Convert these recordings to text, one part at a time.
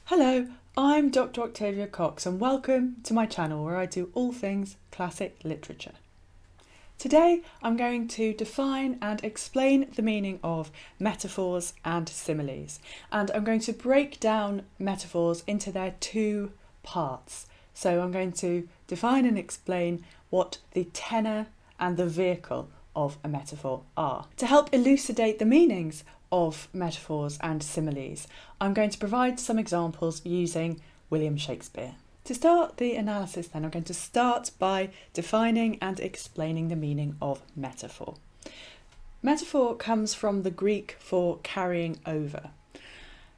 Hello, I'm Dr. Octavia Cox and welcome to my channel where I do all things classic literature. Today I'm going to define and explain the meaning of metaphors and similes, and I'm going to break down metaphors into their two parts. So I'm going to define and explain what the tenor and the vehicle of a metaphor are. To help elucidate the meanings of metaphors and similes, I'm going to provide some examples using William Shakespeare. To start the analysis then, I'm going to start by defining and explaining the meaning of metaphor. Metaphor comes from the Greek for carrying over.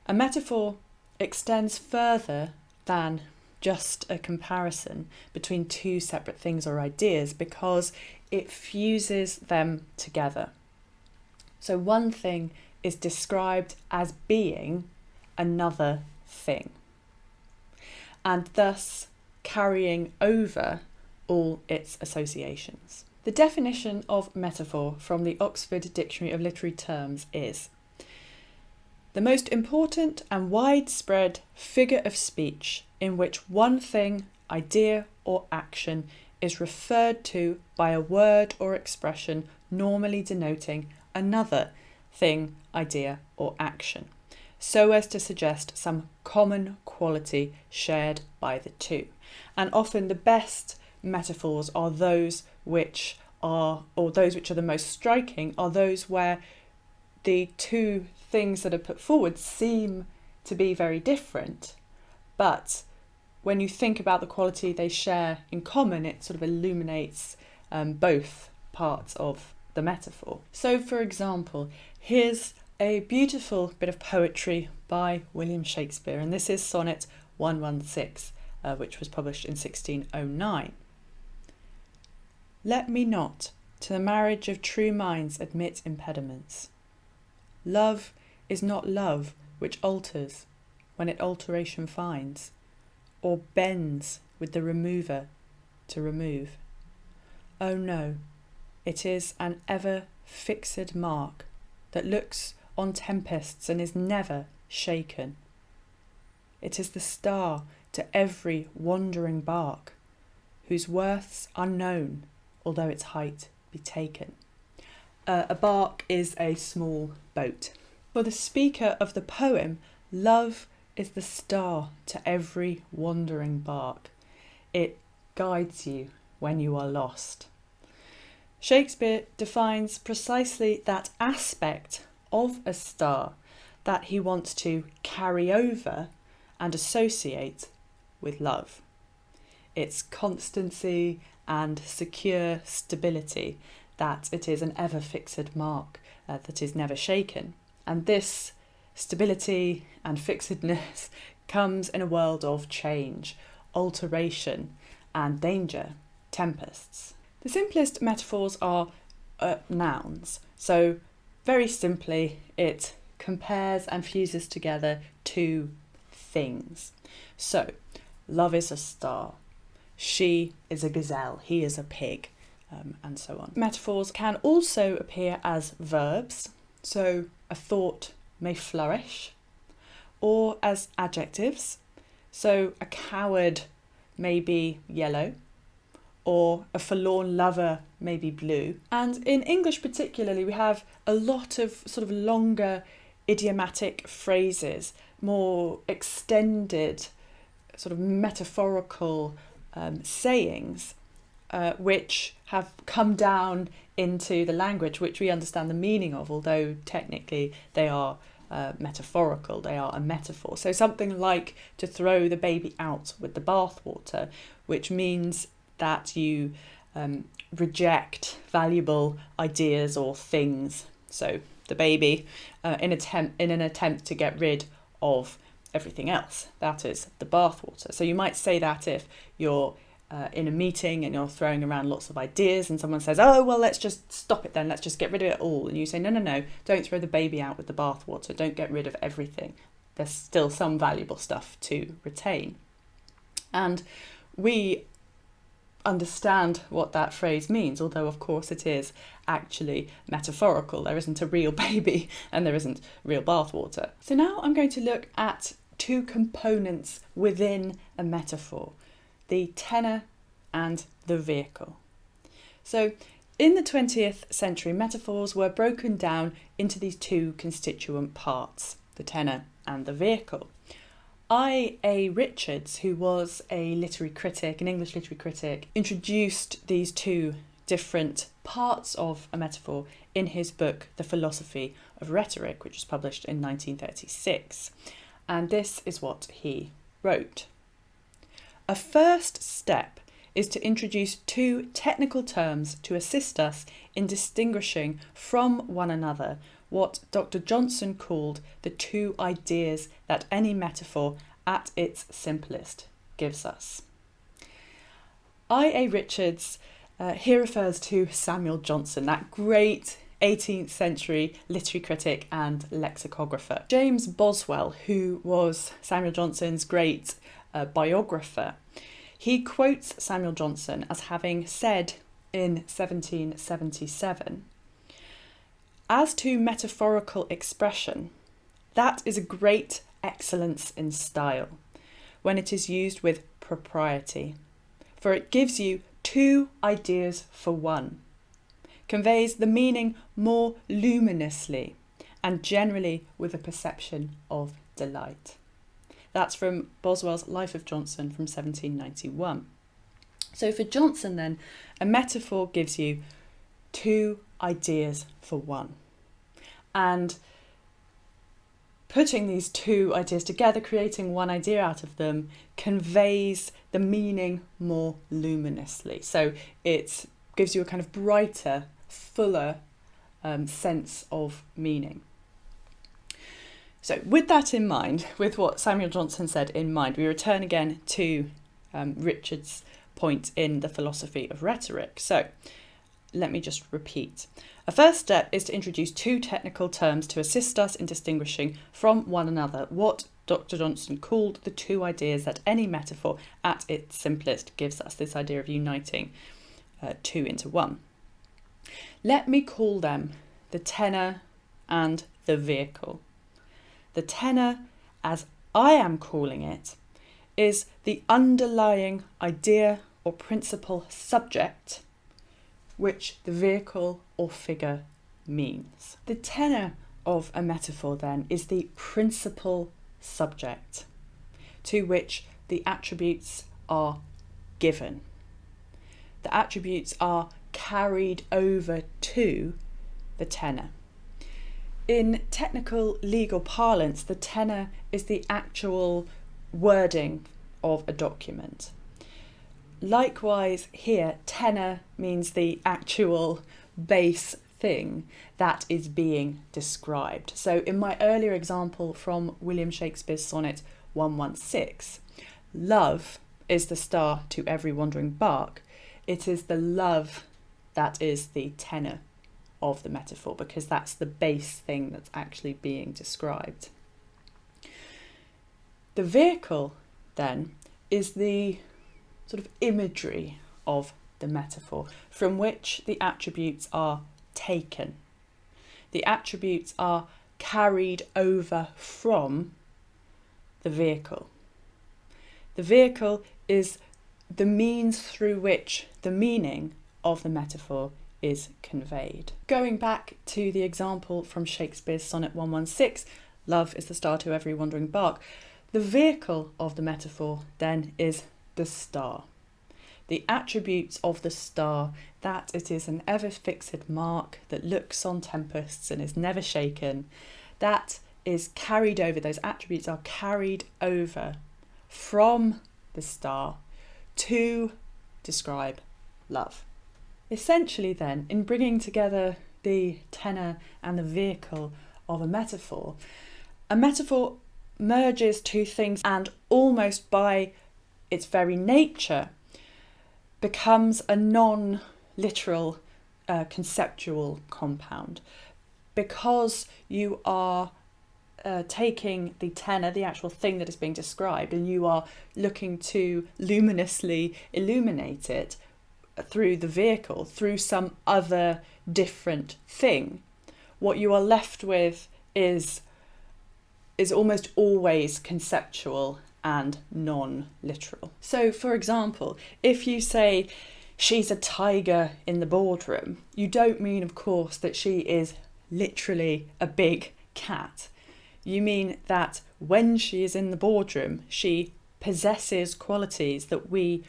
A metaphor extends further than just a comparison between two separate things or ideas because it fuses them together. So one thing is described as being another thing, and thus carrying over all its associations. The definition of metaphor from the Oxford Dictionary of Literary Terms is the most important and widespread figure of speech in which one thing, idea or action is referred to by a word or expression normally denoting another thing, idea or action, so as to suggest some common quality shared by the two. And often the best metaphors are those which are the most striking, are those where the two things that are put forward seem to be very different, but when you think about the quality they share in common, it sort of illuminates both parts of the metaphor. So for example, here's a beautiful bit of poetry by William Shakespeare, and this is Sonnet 116, which was published in 1609. Let me not to the marriage of true minds admit impediments. Love is not love which alters when it alteration finds, or bends with the remover to remove. Oh no, it is an ever fixed mark that looks on tempests and is never shaken. It is the star to every wandering bark, whose worth's unknown, although its height be taken. A bark is a small boat. For the speaker of the poem, love is the star to every wandering bark. It guides you when you are lost. Shakespeare defines precisely that aspect of a star that he wants to carry over and associate with love. Its constancy and secure stability, that it is an ever-fixed mark that is never shaken. And this stability and fixedness comes in a world of change, alteration and danger, tempests. The simplest metaphors are nouns. So very simply, it compares and fuses together two things. So love is a star, she is a gazelle, he is a pig, and so on. Metaphors can also appear as verbs. So a thought may flourish, or as adjectives. So a coward may be yellow, or a forlorn lover may be blue. And in English particularly, we have a lot of sort of longer idiomatic phrases, more extended sort of metaphorical sayings, which have come down into the language which we understand the meaning of, although technically they are metaphorical, they are a metaphor. So something like to throw the baby out with the bathwater, which means that you reject valuable ideas or things. So the baby, in an attempt to get rid of everything else, that is the bathwater. So you might say that if you're in a meeting and you're throwing around lots of ideas and someone says, oh, well, let's just stop it then, let's just get rid of it all. And you say, no, don't throw the baby out with the bathwater, don't get rid of everything. There's still some valuable stuff to retain. And we understand what that phrase means, although of course it is actually metaphorical. There isn't a real baby and there isn't real bathwater. So now I'm going to look at two components within a metaphor, the tenor and the vehicle. So in the 20th century, metaphors were broken down into these two constituent parts, the tenor and the vehicle. I.A. Richards, who was a literary critic, an English literary critic, introduced these two different parts of a metaphor in his book, The Philosophy of Rhetoric, which was published in 1936. And this is what he wrote. A first step is to introduce two technical terms to assist us in distinguishing from one another what Dr. Johnson called the two ideas that any metaphor at its simplest gives us. I.A. Richards here refers to Samuel Johnson, that great 18th century literary critic and lexicographer. James Boswell, who was Samuel Johnson's great biographer, he quotes Samuel Johnson as having said in 1777, "As to metaphorical expression, that is a great excellence in style, when it is used with propriety, for it gives you two ideas for one, conveys the meaning more luminously, and generally with a perception of delight." That's from Boswell's Life of Johnson from 1791. So for Johnson then, a metaphor gives you two ideas for one. And putting these two ideas together, creating one idea out of them, conveys the meaning more luminously. So it gives you a kind of brighter, fuller sense of meaning. So with that in mind, with what Samuel Johnson said in mind, we return again to Richard's point in The Philosophy of Rhetoric. So let me just repeat. A first step is to introduce two technical terms to assist us in distinguishing from one another what Dr. Johnson called the two ideas that any metaphor at its simplest gives us, this idea of uniting two into one. Let me call them the tenor and the vehicle. The tenor, as I am calling it, is the underlying idea or principal subject which the vehicle or figure means. The tenor of a metaphor then is the principal subject to which the attributes are given. The attributes are carried over to the tenor. In technical legal parlance, the tenor is the actual wording of a document. Likewise here, tenor means the actual base thing that is being described. So in my earlier example from William Shakespeare's Sonnet 116, love is the star to every wandering bark. It is the love that is the tenor of the metaphor, because that's the base thing that's actually being described. The vehicle then is the sort of imagery of the metaphor from which the attributes are taken. The attributes are carried over from the vehicle. The vehicle is the means through which the meaning of the metaphor is conveyed. Going back to the example from Shakespeare's Sonnet 116, love is the star to every wandering bark, the vehicle of the metaphor then is the star. The attributes of the star, that it is an ever-fixed mark that looks on tempests and is never shaken, that is carried over, those attributes are carried over from the star to describe love. Essentially then, in bringing together the tenor and the vehicle of a metaphor merges two things and almost by its very nature becomes a non-literal conceptual compound, because you are taking the tenor, the actual thing that is being described, and you are looking to luminously illuminate it through the vehicle, through some other different thing. What you are left with is is almost always conceptual and non-literal. So, for example, if you say, she's a tiger in the boardroom, you don't mean, of course, that she is literally a big cat. You mean that when she is in the boardroom, she possesses qualities that we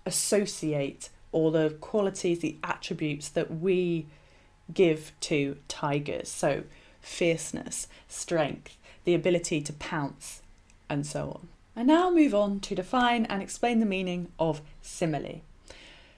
associate, or the qualities, the attributes that we give to tigers. So fierceness, strength, the ability to pounce, and so on. I now move on to define and explain the meaning of simile.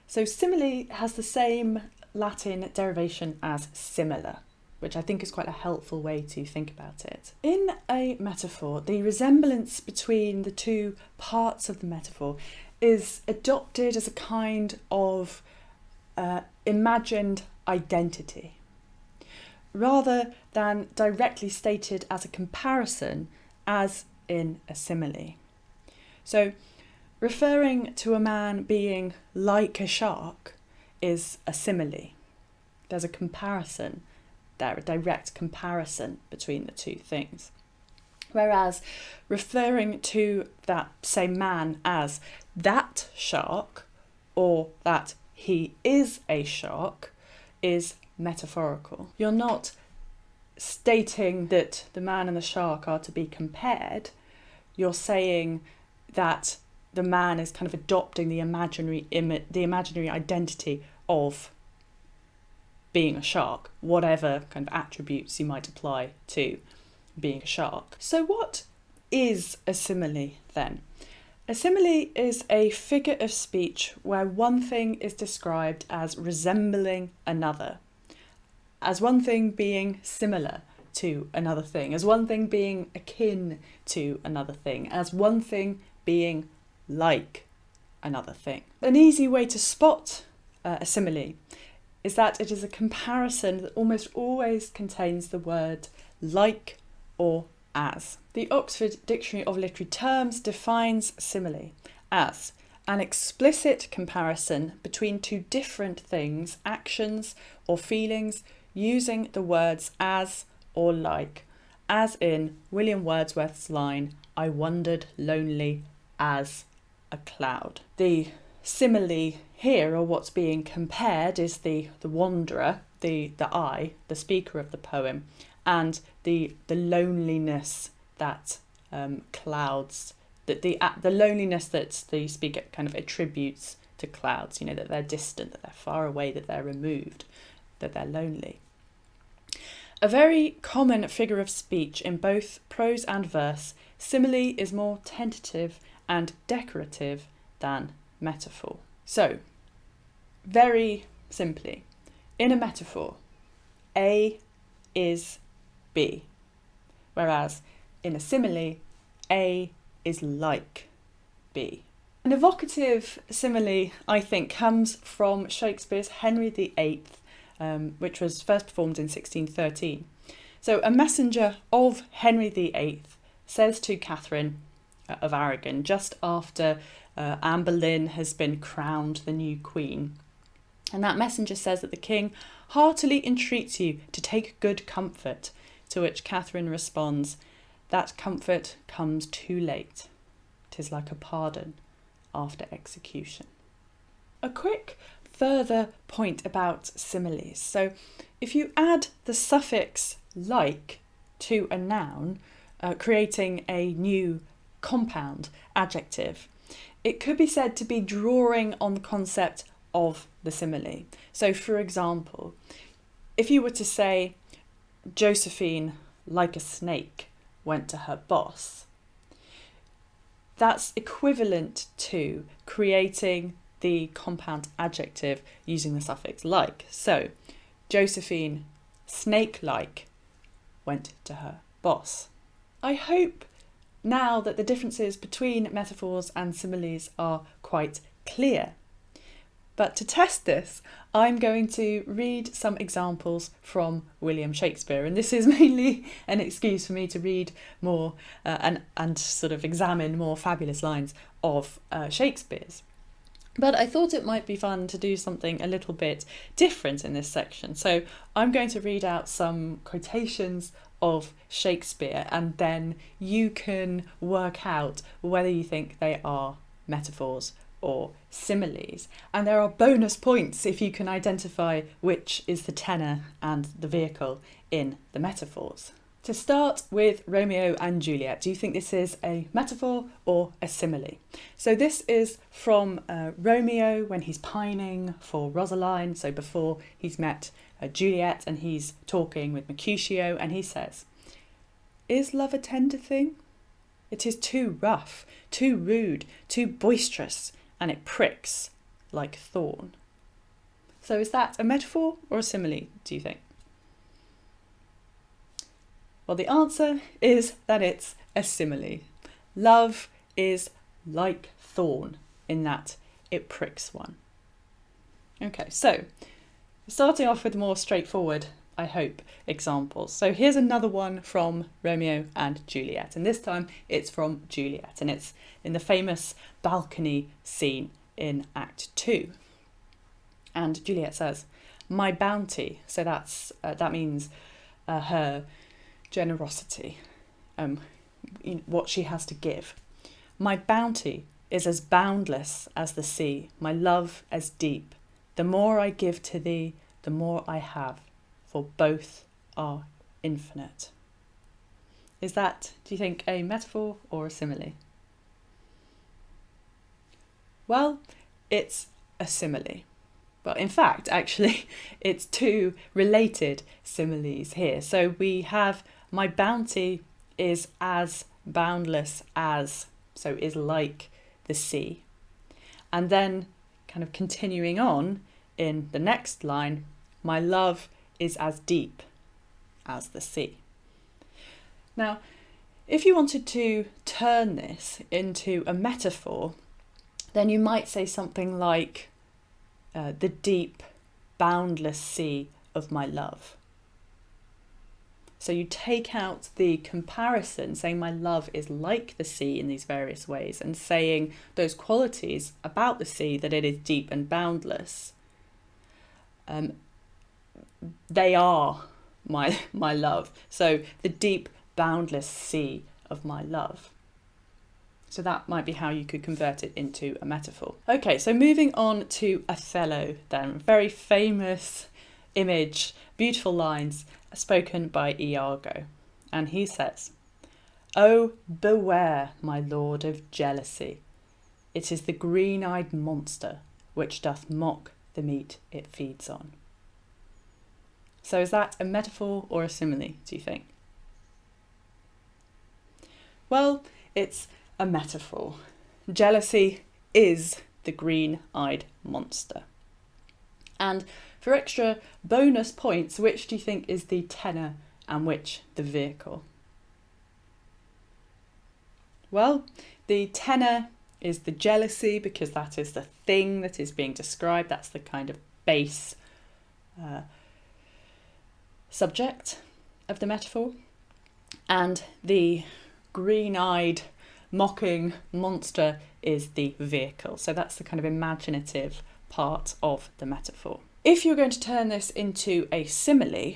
So simile has the same Latin derivation as similar, which I think is quite a helpful way to think about it. In a metaphor, the resemblance between the two parts of the metaphor is adopted as a kind of imagined identity, rather than directly stated as a comparison, as in a simile. So, referring to a man being like a shark is a simile. There's a comparison there, a direct comparison between the two things. Whereas referring to that same man as that shark, or that he is a shark, is metaphorical. You're not stating that the man and the shark are to be compared. You're saying that the man is kind of adopting the imaginary identity of being a shark, whatever kind of attributes you might apply to being a shark. So what is a simile then? A simile is a figure of speech where one thing is described as resembling another, as one thing being similar to another thing, as one thing being akin to another thing, as one thing being like another thing. An easy way to spot a simile is that it is a comparison that almost always contains the word like or as. The Oxford Dictionary of Literary Terms defines simile as an explicit comparison between two different things, actions or feelings, using the words as or like, as in William Wordsworth's line, "I wandered lonely as a cloud." The simile here, or what's being compared, is the wanderer, the I, the speaker of the poem, and the loneliness that clouds, that the loneliness that the speaker kind of attributes to clouds, you know, that they're distant, that they're far away, that they're removed, that they're lonely. A very common figure of speech in both prose and verse, simile is more tentative and decorative than metaphor. So, very simply, in a metaphor, A is B, whereas in a simile, A is like B. An evocative simile, I think, comes from Shakespeare's Henry VIII, which was first performed in 1613. So a messenger of Henry VIII says to Catherine of Aragon, just after Anne Boleyn has been crowned the new queen, and that messenger says that the king heartily entreats you to take good comfort, to which Catherine responds, "That comfort comes too late. 'Tis like a pardon after execution." A quick further point about similes. So if you add the suffix like to a noun, creating a new compound adjective, it could be said to be drawing on the concept of the simile. So for example, if you were to say, Josephine, like a snake, went to her boss, that's equivalent to creating the compound adjective using the suffix like. So, Josephine, snake-like, went to her boss. I hope now that the differences between metaphors and similes are quite clear. But to test this, I'm going to read some examples from William Shakespeare, and this is mainly an excuse for me to read more and sort of examine more fabulous lines of Shakespeare's. But I thought it might be fun to do something a little bit different in this section. So I'm going to read out some quotations of Shakespeare, and then you can work out whether you think they are metaphors or similes. And there are bonus points if you can identify which is the tenor and the vehicle in the metaphors. To start with Romeo and Juliet, do you think this is a metaphor or a simile? So this is from Romeo when he's pining for Rosaline, so before he's met Juliet, and he's talking with Mercutio, and he says, "Is love a tender thing? It is too rough, too rude, too boisterous, and it pricks like thorn." So is that a metaphor or a simile, do you think? Well, the answer is that it's a simile. Love is like thorn in that it pricks one. Okay, so starting off with more straightforward, I hope, examples. So here's another one from Romeo and Juliet, and this time it's from Juliet, and it's in the famous balcony scene in Act 2. And Juliet says, "My bounty," so that means her generosity, what she has to give. "My bounty is as boundless as the sea, my love as deep. The more I give to thee, the more I have, for both are infinite." Is that, do you think, a metaphor or a simile? Well, it's a simile. But in fact, actually, it's two related similes here. So we have "my bounty is as boundless as," so is like the sea. And then kind of continuing on in the next line, "my love is as deep as the sea." Now, if you wanted to turn this into a metaphor, then you might say something like, "the deep, boundless sea of my love." So you take out the comparison, saying my love is like the sea in these various ways, and saying those qualities about the sea, that it is deep and boundless, they are my love. So the deep, boundless sea of my love. So that might be how you could convert it into a metaphor. Okay, so moving on to Othello then. Very famous image, beautiful lines spoken by Iago. And he says, "Oh, beware, my lord, of jealousy. It is the green-eyed monster which doth mock the meat it feeds on." So is that a metaphor or a simile, do you think? Well, it's a metaphor. Jealousy is the green-eyed monster. And for extra bonus points, which do you think is the tenor and which the vehicle? Well, the tenor is the jealousy, because that is the thing that is being described. That's the kind of base subject of the metaphor. And the green-eyed mocking monster is the vehicle. So that's the kind of imaginative part of the metaphor. If you're going to turn this into a simile,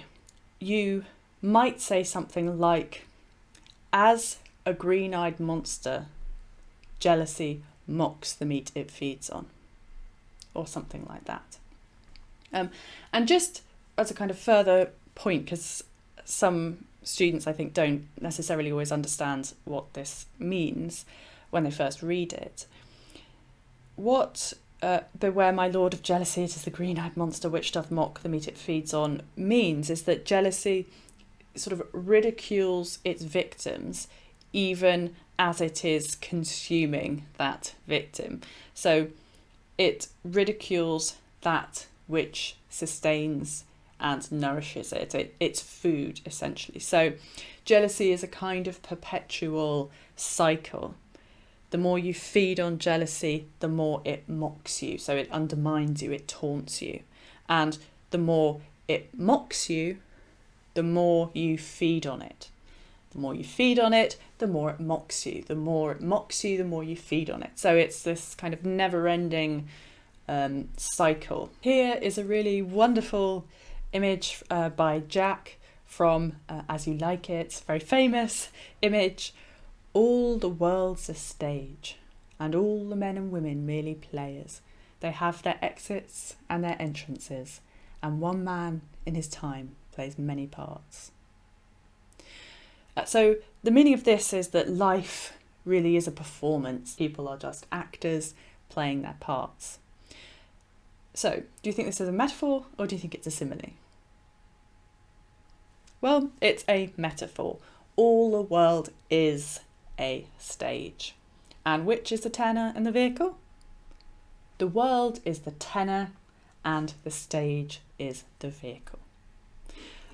you might say something like, "As a green-eyed monster, jealousy mocks the meat it feeds on," or something like that. And just as a kind of further point, because some students, I think, don't necessarily always understand what this means when they first read it. What "beware, my lord, of jealousy, it is the green-eyed monster which doth mock the meat it feeds on" means is that jealousy sort of ridicules its victims even as it is consuming that victim. So it ridicules that which sustains and nourishes it. It's food, essentially. So jealousy is a kind of perpetual cycle. The more you feed on jealousy, the more it mocks you. So it undermines you, it taunts you. And the more it mocks you, the more you feed on it. The more you feed on it, the more it mocks you. The more it mocks you, the more you feed on it. So it's this kind of never-ending cycle. Here is a really wonderful image by Jack from As You Like It, very famous image. All the world's a stage, and all the men and women merely players. They have their exits and their entrances, and one man in his time plays many parts. So the meaning of this is that life really is a performance. People are just actors playing their parts. So, do you think this is a metaphor or do you think it's a simile? Well, it's a metaphor. All the world is a stage. And which is the tenor and the vehicle? The world is the tenor and the stage is the vehicle.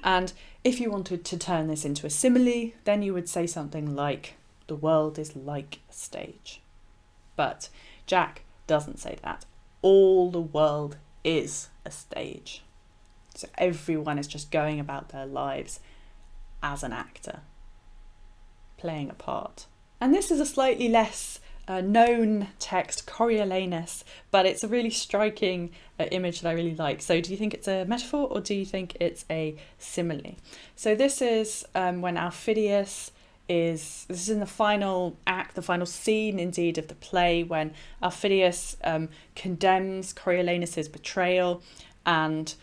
And if you wanted to turn this into a simile, then you would say something like, the world is like a stage. But Jack doesn't say that. All the world is a stage. So everyone is just going about their lives as an actor, playing a part. And this is a slightly less known text, Coriolanus, but it's a really striking image that I really like. So do you think it's a metaphor or do you think it's a simile? So this is when Aufidius this is in the final act, the final scene indeed of the play, when Aufidius condemns Coriolanus's betrayal and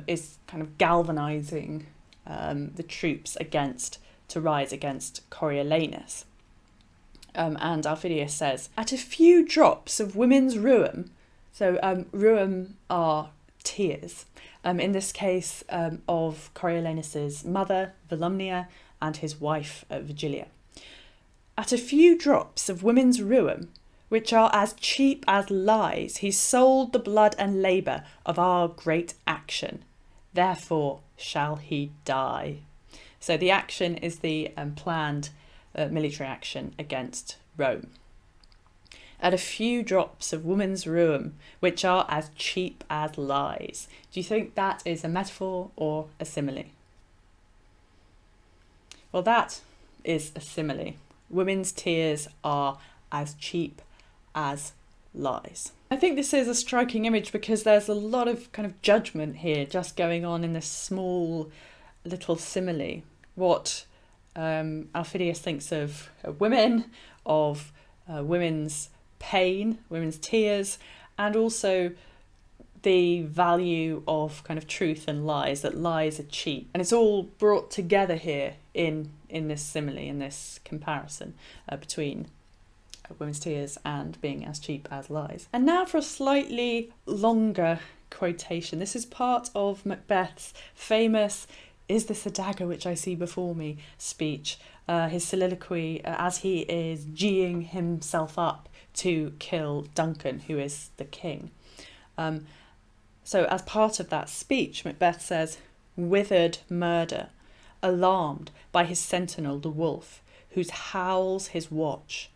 is kind of galvanising the troops to rise against Coriolanus. And Aufidius says, at a few drops of women's rheum, so rheum are tears, in this case of Coriolanus's mother, Volumnia, and his wife, Vigilia. At a few drops of women's rheum, which are as cheap as lies, he sold the blood and labour of our great action. Therefore shall he die. So the action is the planned military action against Rome. At a few drops of women's rheum, which are as cheap as lies. Do you think that is a metaphor or a simile? Well, that is a simile. Women's tears are as cheap as lies. I think this is a striking image because there's a lot of kind of judgment here just going on in this small little simile. What Aufidius thinks of women, of women's pain, women's tears, and also the value of kind of truth and lies, that lies are cheap. And it's all brought together here in this simile, in this comparison between women's tears and being as cheap as lies. And now for a slightly longer quotation. This is part of Macbeth's famous "Is this a dagger which I see before me?" speech, his soliloquy as he is geeing himself up to kill Duncan, who is the king. So as part of that speech, Macbeth says, "Withered Murder, alarmed by his sentinel the wolf, whose howls his watch,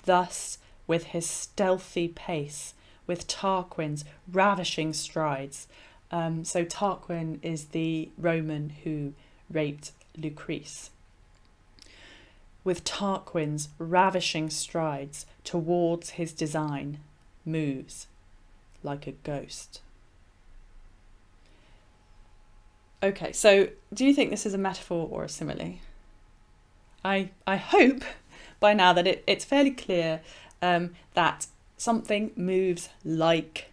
thus with his stealthy pace, with Tarquin's ravishing strides." So Tarquin is the Roman who raped Lucrece. "With Tarquin's ravishing strides towards his design, moves like a ghost." Okay, so do you think this is a metaphor or a simile? I hope by now that it's fairly clear that something moves like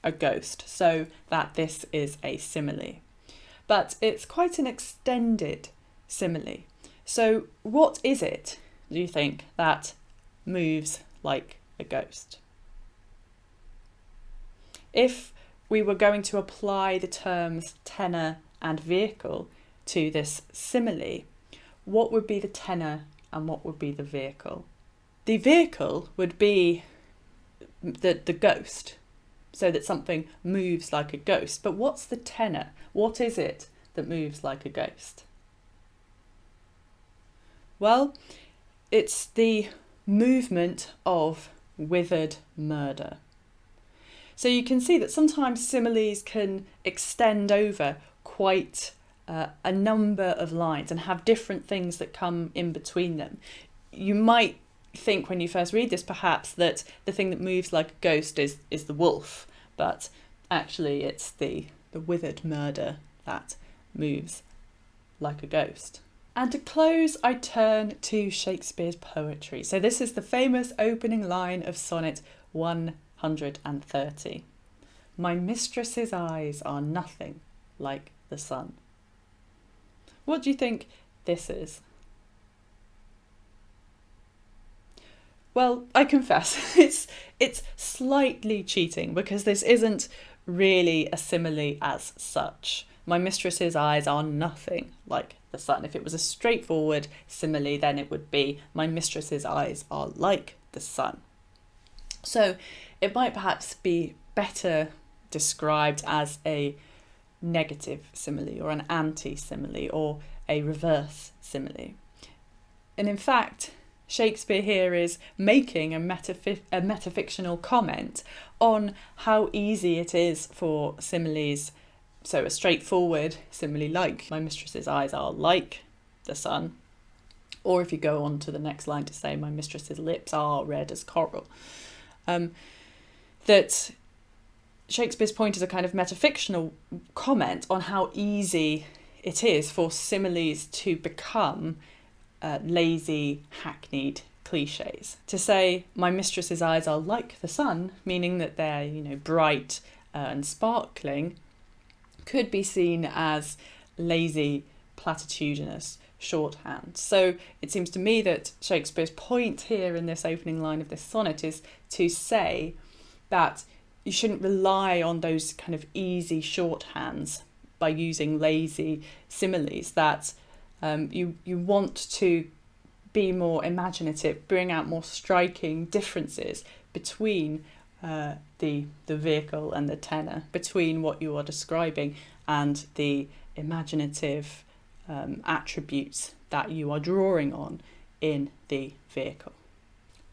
a ghost, so that this is a simile. But it's quite an extended simile. So what is it, do you think, that moves like a ghost? If we were going to apply the terms tenor and vehicle to this simile, what would be the tenor and what would be the vehicle? The vehicle would be the ghost, so that something moves like a ghost. But what's the tenor? What is it that moves like a ghost? Well, it's the movement of withered murder. So you can see that sometimes similes can extend over quite a number of lines and have different things that come in between them. You might think when you first read this perhaps that the thing that moves like a ghost is the wolf, but actually it's the withered murder that moves like a ghost. And to close, I turn to Shakespeare's poetry. So this is the famous opening line of Sonnet 130. My mistress's eyes are nothing like the sun. What do you think this is? Well, I confess, it's slightly cheating because this isn't really a simile as such. My mistress's eyes are nothing like the sun. If it was a straightforward simile, then it would be my mistress's eyes are like the sun. So it might perhaps be better described as a negative simile or an anti-simile or a reverse simile. And in fact, Shakespeare here is making a metafictional comment on how easy it is for similes. So a straightforward simile like my mistress's eyes are like the sun, or if you go on to the next line to say my mistress's lips are red as coral, that Shakespeare's point is a kind of metafictional comment on how easy it is for similes to become lazy, hackneyed cliches. To say my mistress's eyes are like the sun, meaning that they're, bright and sparkling, could be seen as lazy, platitudinous shorthand. So it seems to me that Shakespeare's point here in this opening line of this sonnet is to say that you shouldn't rely on those kind of easy shorthands by using lazy similes, that you want to be more imaginative, bring out more striking differences between the vehicle and the tenor, between what you are describing and the imaginative attributes that you are drawing on in the vehicle.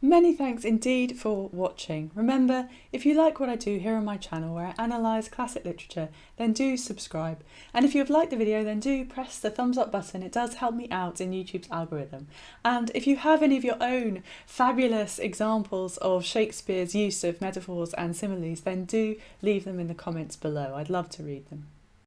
Many thanks indeed for watching. Remember, if you like what I do here on my channel where I analyse classic literature, then do subscribe. And if you have liked the video, then do press the thumbs up button. It does help me out in YouTube's algorithm. And if you have any of your own fabulous examples of Shakespeare's use of metaphors and similes, then do leave them in the comments below. I'd love to read them.